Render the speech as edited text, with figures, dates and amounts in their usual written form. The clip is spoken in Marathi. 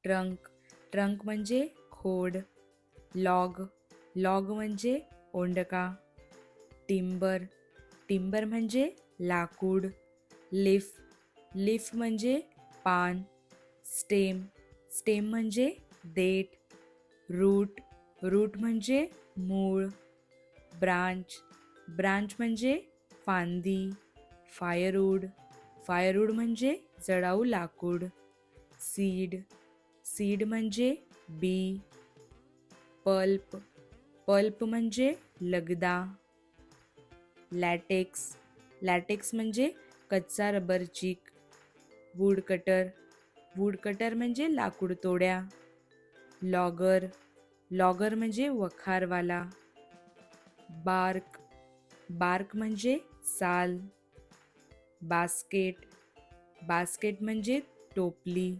ट्रंक, ट्रंक म्हणजे खोड. लॉग, लॉग म्हणजे ओंडका. टिम्बर, टिम्बर म्हणजे लाकूड. लीफ, लीफ म्हणजे पान. स्टेम, स्टेम म्हणजे देठ. रूट, रूट म्हणजे मूळ. ब्रांच, ब्रांच म्हणजे फांदी. फायरवूड, फायरवूड म्हणजे जळाऊ लाकूड. सीड, सीड म्हणजे बी. पल्प, पल्प म्हणजे लगदा. लॅटेक्स, लॅटेक्स म्हणजे कच्चा रबर चीक. वूड कटर, वूड कटर म्हणजे लाकूड तोड्या. लॉगर, लॉगर म्हणजे वखारवाला. बार्क, बार्क म्हणजे साल. बास्केट, बास्केट म्हणजे टोपली.